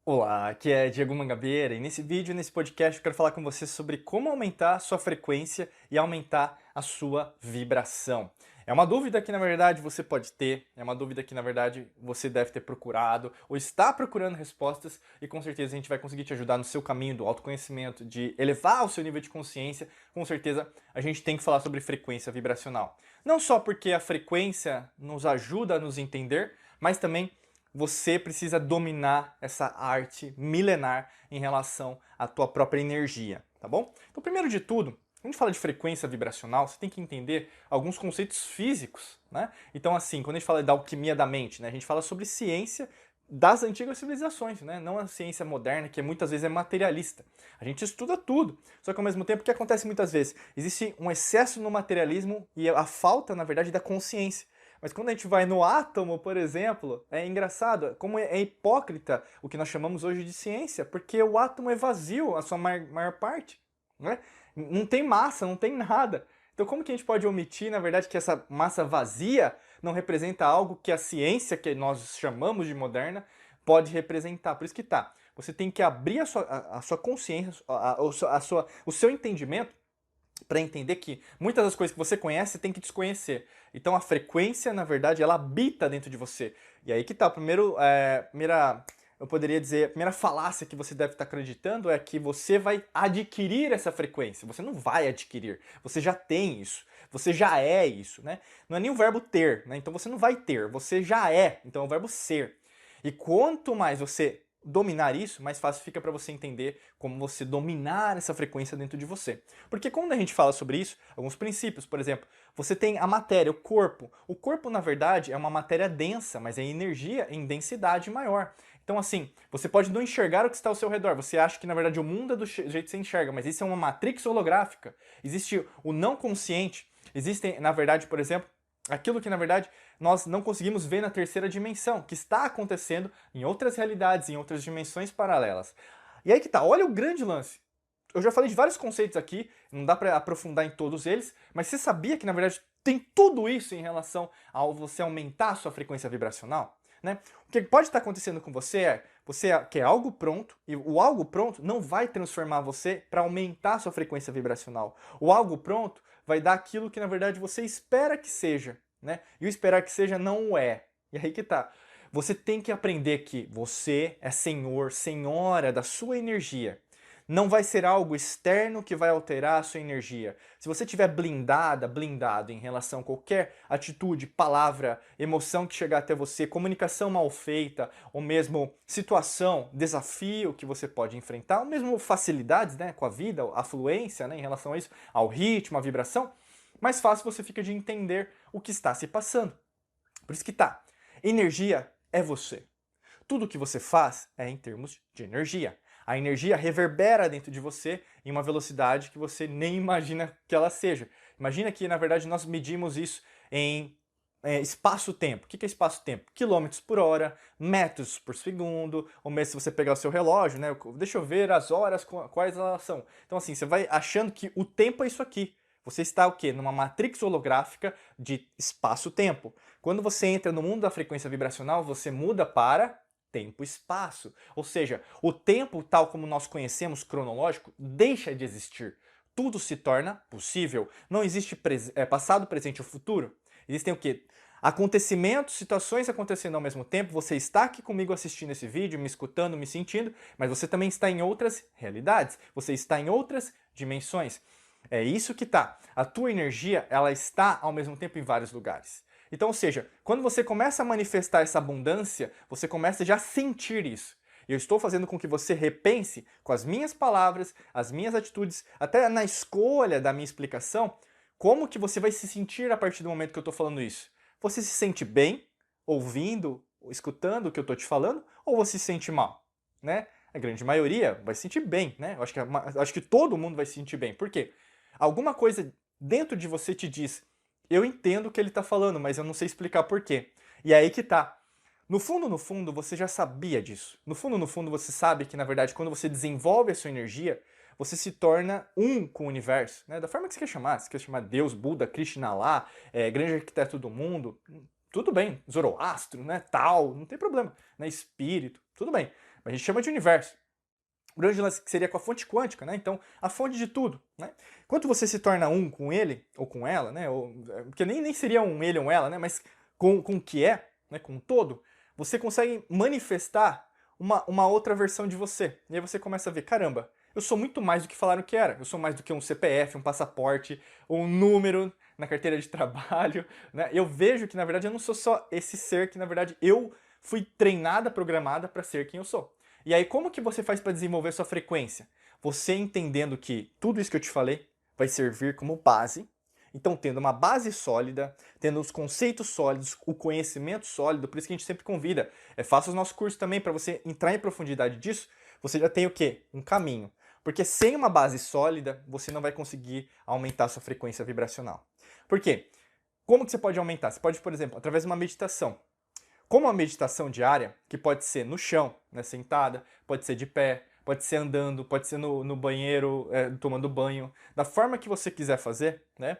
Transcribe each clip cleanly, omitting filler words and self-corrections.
Olá, aqui é Diego Mangabeira e nesse vídeo, nesse podcast, eu quero falar com você sobre como aumentar a sua frequência e aumentar a sua vibração. É uma dúvida que, na verdade, você pode ter, é uma dúvida que, na verdade, você deve ter procurado ou está procurando respostas e com certeza a gente vai conseguir te ajudar no seu caminho do autoconhecimento, de elevar o seu nível de consciência. Com certeza a gente tem que falar sobre frequência vibracional. Não só porque a frequência nos ajuda a nos entender, mas também você precisa dominar essa arte milenar em relação à tua própria energia, tá bom? Então, primeiro de tudo, quando a gente fala de frequência vibracional, você tem que entender alguns conceitos físicos, né? Então, assim, quando a gente fala da alquimia da mente, né, a gente fala sobre ciência das antigas civilizações, né? Não a ciência moderna, que muitas vezes é materialista. A gente estuda tudo, só que ao mesmo tempo, o que acontece muitas vezes? Existe um excesso no materialismo e a falta, na verdade, da consciência. Mas quando a gente vai no átomo, por exemplo, é engraçado, como é hipócrita o que nós chamamos hoje de ciência, porque o átomo é vazio, a sua maior parte, né? Não tem massa, não tem nada. Então como que a gente pode omitir, na verdade, que essa massa vazia não representa algo que a ciência, que nós chamamos de moderna, pode representar? Por isso que tá, você tem que abrir a sua consciência, o seu entendimento, para entender que muitas das coisas que você conhece tem que desconhecer. Então a frequência, na verdade, ela habita dentro de você. E aí que tá, eu poderia dizer, a primeira falácia que você deve estar acreditando é que você vai adquirir essa frequência. Você não vai adquirir, você já tem isso. Você já é isso, né? Não é nem o verbo ter, né? Então você não vai ter, você já é. Então é o verbo ser. E quanto mais você dominar isso, mais fácil fica para você entender como você dominar essa frequência dentro de você. Porque quando a gente fala sobre isso, alguns princípios, por exemplo, você tem a matéria, o corpo. O corpo, na verdade, é uma matéria densa, mas é energia em densidade maior. Então, assim, você pode não enxergar o que está ao seu redor. Você acha que, na verdade, o mundo é do jeito que você enxerga, mas isso é uma matrix holográfica. Existe o não consciente. Existem, na verdade, por exemplo, aquilo que, na verdade, nós não conseguimos ver na terceira dimensão, que está acontecendo em outras realidades, em outras dimensões paralelas. E aí que tá, olha o grande lance. Eu já falei de vários conceitos aqui, não dá para aprofundar em todos eles, mas você sabia que, na verdade, tem tudo isso em relação ao você aumentar a sua frequência vibracional? Né? O que pode estar acontecendo com você é, você quer algo pronto, e o algo pronto não vai transformar você para aumentar a sua frequência vibracional. O algo pronto vai dar aquilo que, na verdade, você espera que seja, né? E o esperar que seja não o é. E aí que tá. Você tem que aprender que você é senhor, senhora da sua energia. Não vai ser algo externo que vai alterar a sua energia. Se você estiver blindado em relação a qualquer atitude, palavra, emoção que chegar até você, comunicação mal feita, ou mesmo situação, desafio que você pode enfrentar, ou mesmo facilidades, né, com a vida, a fluência, né, em relação a isso, ao ritmo, à vibração, mais fácil você fica de entender o que está se passando. Por isso que tá, energia é você. Tudo que você faz é em termos de energia. A energia reverbera dentro de você em uma velocidade que você nem imagina que ela seja. Imagina que, na verdade, nós medimos isso em espaço-tempo. O que é espaço-tempo? Quilômetros por hora, metros por segundo, ou mesmo se você pegar o seu relógio, né? Deixa eu ver as horas, quais elas são. Então, assim, você vai achando que o tempo é isso aqui. Você está o quê? Numa matrix holográfica de espaço-tempo. Quando você entra no mundo da frequência vibracional, você muda para tempo e espaço. Ou seja, o tempo, tal como nós conhecemos, cronológico, deixa de existir. Tudo se torna possível. Não existe passado, presente ou futuro. Existem o quê? Acontecimentos, situações acontecendo ao mesmo tempo. Você está aqui comigo assistindo esse vídeo, me escutando, me sentindo, mas você também está em outras realidades. Você está em outras dimensões. É isso que tá. A tua energia, ela está ao mesmo tempo em vários lugares. Então, ou seja, quando você começa a manifestar essa abundância, você começa já a sentir isso. E eu estou fazendo com que você repense com as minhas palavras, as minhas atitudes, até na escolha da minha explicação, como que você vai se sentir a partir do momento que eu estou falando isso. Você se sente bem ouvindo, escutando o que eu estou te falando, ou você se sente mal? Né? A grande maioria vai se sentir bem, né? Acho que todo mundo vai se sentir bem. Por quê? Alguma coisa dentro de você te diz: eu entendo o que ele está falando, mas eu não sei explicar por quê. E é aí que tá. No fundo, você já sabia disso. No fundo, você sabe que, na verdade, quando você desenvolve a sua energia, você se torna um com o universo, né? Da forma que você quer chamar. Se quer chamar Deus, Buda, Krishna lá, grande arquiteto do mundo, tudo bem. Zoroastro, né? Tal, não tem problema. Né? Espírito, tudo bem. a gente chama de universo. O grande lance que seria com a fonte quântica, né? Então, a fonte de tudo, né? Quando você se torna um com ele, ou com ela, né? Porque nem seria um ele ou um ela, né? Mas com o que é, né? Com o todo, você consegue manifestar uma outra versão de você. E aí você começa a ver, caramba, eu sou muito mais do que falaram que era. Eu sou mais do que um CPF, um passaporte, um número na carteira de trabalho, né? Eu vejo que, na verdade, eu não sou só esse ser que, na verdade, eu fui treinada, programada para ser quem eu sou. E aí, como que você faz para desenvolver sua frequência? Você entendendo que tudo isso que eu te falei vai servir como base. Então, tendo uma base sólida, tendo os conceitos sólidos, o conhecimento sólido, por isso que a gente sempre convida. Faça os nossos cursos também para você entrar em profundidade disso. Você já tem o quê? Um caminho. Porque sem uma base sólida, você não vai conseguir aumentar sua frequência vibracional. Por quê? Como que você pode aumentar? Você pode, por exemplo, através de uma meditação. Como a meditação diária, que pode ser no chão, né, sentada, pode ser de pé, pode ser andando, pode ser no banheiro, tomando banho, da forma que você quiser fazer, né?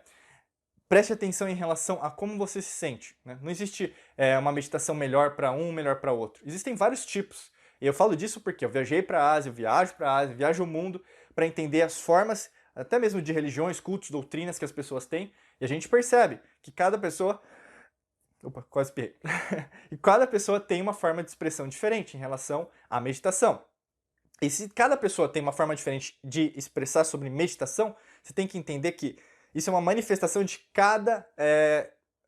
Preste atenção em relação a como você se sente. Né? Não existe uma meditação melhor para um, melhor para outro. Existem vários tipos. E eu falo disso porque eu viajei para a Ásia, eu viajo para a Ásia, viajo o mundo para entender as formas, até mesmo de religiões, cultos, doutrinas que as pessoas têm. E a gente percebe que cada pessoa... Opa, quase pirrei. E cada pessoa tem uma forma de expressão diferente em relação à meditação. E se cada pessoa tem uma forma diferente de expressar sobre meditação, você tem que entender que isso é uma manifestação de cada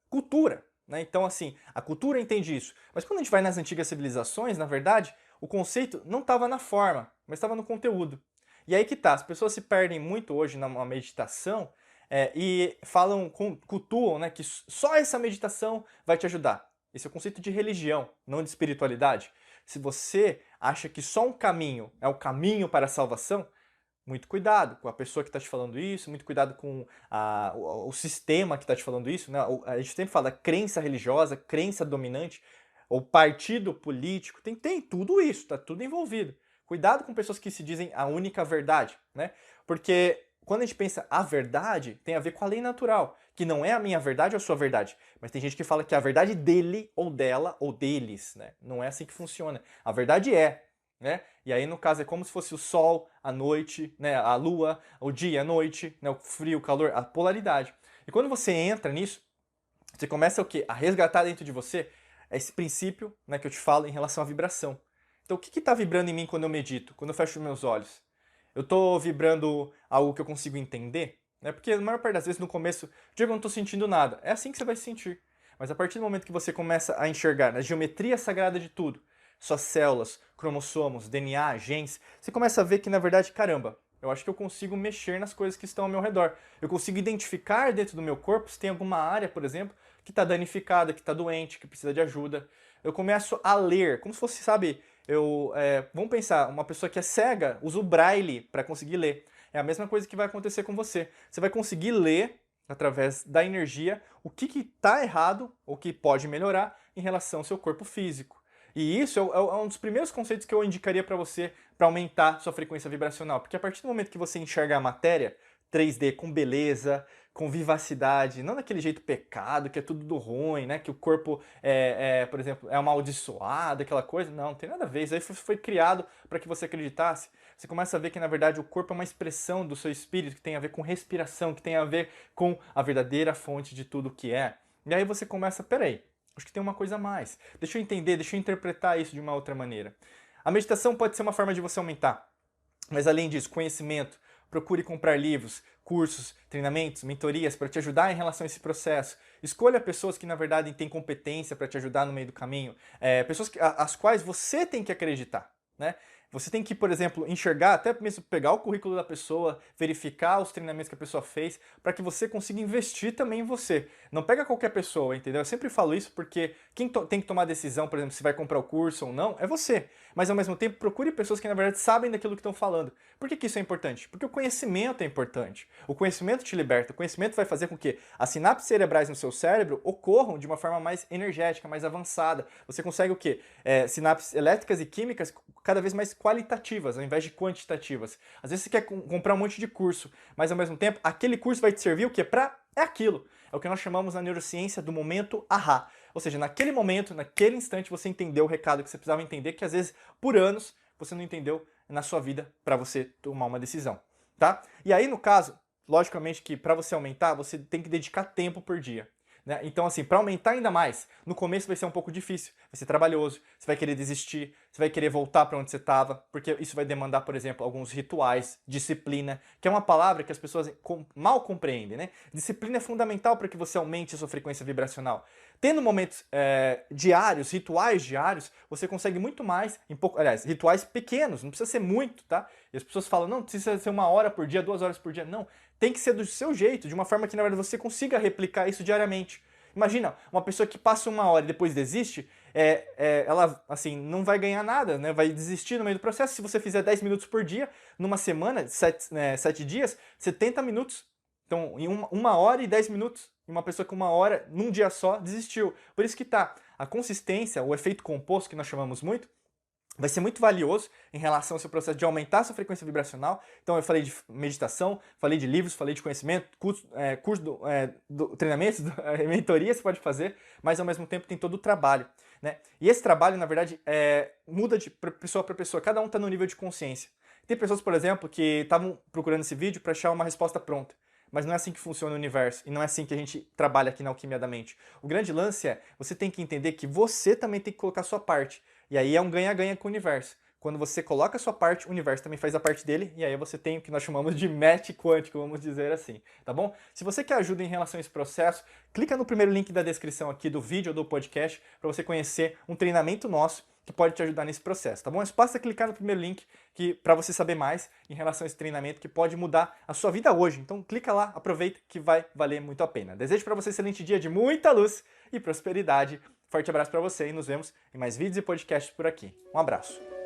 cultura. Né? Então, assim, a cultura entende isso. Mas quando a gente vai nas antigas civilizações, na verdade, o conceito não estava na forma, mas estava no conteúdo. E aí que tá, as pessoas se perdem muito hoje na meditação e falam, cultuam, né, que só essa meditação vai te ajudar. Esse é o conceito de religião, não de espiritualidade. Se você acha que só um caminho é o caminho para a salvação, muito cuidado com a pessoa que está te falando isso, muito cuidado com o sistema que está te falando isso. Né? A gente sempre fala crença religiosa, crença dominante, ou partido político, tem tudo isso, está tudo envolvido. Cuidado com pessoas que se dizem a única verdade, né? Porque quando a gente pensa a verdade, tem a ver com a lei natural, que não é a minha verdade ou a sua verdade. Mas tem gente que fala que é a verdade dele, ou dela, ou deles, né? Não é assim que funciona. A verdade é, né? E aí, no caso, é como se fosse o sol, a noite, né? A lua, o dia, a noite, né? O frio, o calor, a polaridade. E quando você entra nisso, você começa o quê? A resgatar dentro de você esse princípio, né, que eu te falo em relação à vibração. Então, o que está vibrando em mim quando eu medito, quando eu fecho os meus olhos? Eu estou vibrando algo que eu consigo entender? Né? Porque a maior parte das vezes no começo, Diego, eu não estou sentindo nada. É assim que você vai se sentir. Mas a partir do momento que você começa a enxergar a geometria sagrada de tudo, suas células, cromossomos, DNA, genes, você começa a ver que, na verdade, caramba, eu acho que eu consigo mexer nas coisas que estão ao meu redor. Eu consigo identificar dentro do meu corpo se tem alguma área, por exemplo, que está danificada, que está doente, que precisa de ajuda. Eu começo a ler, como se fosse, sabe, vamos pensar, uma pessoa que é cega usa o braille para conseguir ler. É a mesma coisa que vai acontecer com você. Você vai conseguir ler, através da energia, o que está errado, ou que pode melhorar em relação ao seu corpo físico. E isso é um dos primeiros conceitos que eu indicaria para você para aumentar sua frequência vibracional. Porque a partir do momento que você enxerga a matéria 3D com beleza, com vivacidade, não daquele jeito pecado, que é tudo do ruim, né? Que o corpo, por exemplo, é amaldiçoado, aquela coisa. Não tem nada a ver. Isso aí foi criado para que você acreditasse. Você começa a ver que, na verdade, o corpo é uma expressão do seu espírito, que tem a ver com respiração, que tem a ver com a verdadeira fonte de tudo que é. E aí você começa, peraí, acho que tem uma coisa a mais. Deixa eu entender, deixa eu interpretar isso de uma outra maneira. A meditação pode ser uma forma de você aumentar. Mas além disso, conhecimento. Procure comprar livros, cursos, treinamentos, mentorias para te ajudar em relação a esse processo. Escolha pessoas que, na verdade, têm competência para te ajudar no meio do caminho. Pessoas as quais você tem que acreditar, né? Você tem que, por exemplo, enxergar, até mesmo pegar o currículo da pessoa, verificar os treinamentos que a pessoa fez, para que você consiga investir também em você. Não pega qualquer pessoa, entendeu? Eu sempre falo isso porque quem tem que tomar a decisão, por exemplo, se vai comprar o curso ou não, é você. Mas, ao mesmo tempo, procure pessoas que, na verdade, sabem daquilo que estão falando. Por que isso é importante? Porque o conhecimento é importante. O conhecimento te liberta. O conhecimento vai fazer com que as sinapses cerebrais no seu cérebro ocorram de uma forma mais energética, mais avançada. Você consegue o quê? Sinapses elétricas e químicas cada vez mais qualitativas, ao invés de quantitativas. Às vezes você quer comprar um monte de curso, mas ao mesmo tempo, aquele curso vai te servir o quê? É aquilo. É o que nós chamamos na neurociência do momento ahá. Ou seja, naquele momento, naquele instante, você entendeu o recado que você precisava entender, que às vezes, por anos, você não entendeu na sua vida para você tomar uma decisão, tá? E aí, no caso, logicamente que para você aumentar, você tem que dedicar tempo por dia. Né? Então, assim, para aumentar ainda mais, no começo vai ser um pouco difícil, vai ser trabalhoso, você vai querer desistir, você vai querer voltar para onde você estava, porque isso vai demandar, por exemplo, alguns rituais, disciplina, que é uma palavra que as pessoas mal compreendem, né? Disciplina é fundamental para que você aumente a sua frequência vibracional. Tendo momentos diários, rituais diários, você consegue muito mais, aliás, rituais pequenos, não precisa ser muito, tá? E as pessoas falam, não, precisa ser 1 hora por dia, 2 horas por dia. Não, tem que ser do seu jeito, de uma forma que, na verdade, você consiga replicar isso diariamente. Imagina, uma pessoa que passa 1 hora e depois desiste, ela, assim, não vai ganhar nada, né? Vai desistir no meio do processo. Se você fizer 10 minutos por dia, numa semana, 7 dias, 70 minutos. Então, em 1 hora e 10 minutos. E uma pessoa com 1 hora, num dia só, desistiu. Por isso que a consistência, o efeito composto, que nós chamamos muito, vai ser muito valioso em relação ao seu processo de aumentar a sua frequência vibracional. Então eu falei de meditação, falei de livros, falei de conhecimento, curso do treinamento, mentoria você pode fazer, mas ao mesmo tempo tem todo o trabalho. Né? E esse trabalho, na verdade, muda de pessoa para pessoa, cada um está no nível de consciência. Tem pessoas, por exemplo, que estavam procurando esse vídeo para achar uma resposta pronta. Mas não é assim que funciona o universo, e não é assim que a gente trabalha aqui na Alquimia da Mente. O grande lance você tem que entender que você também tem que colocar a sua parte. E aí é um ganha-ganha com o universo. Quando você coloca a sua parte, o universo também faz a parte dele, e aí você tem o que nós chamamos de match quântico, vamos dizer assim, tá bom? Se você quer ajuda em relação a esse processo, clica no primeiro link da descrição aqui do vídeo ou do podcast para você conhecer um treinamento nosso que pode te ajudar nesse processo, tá bom? Mas basta clicar no primeiro link para você saber mais em relação a esse treinamento que pode mudar a sua vida hoje. Então clica lá, aproveita que vai valer muito a pena. Desejo para você um excelente dia de muita luz e prosperidade. Forte abraço para você e nos vemos em mais vídeos e podcasts por aqui. Um abraço.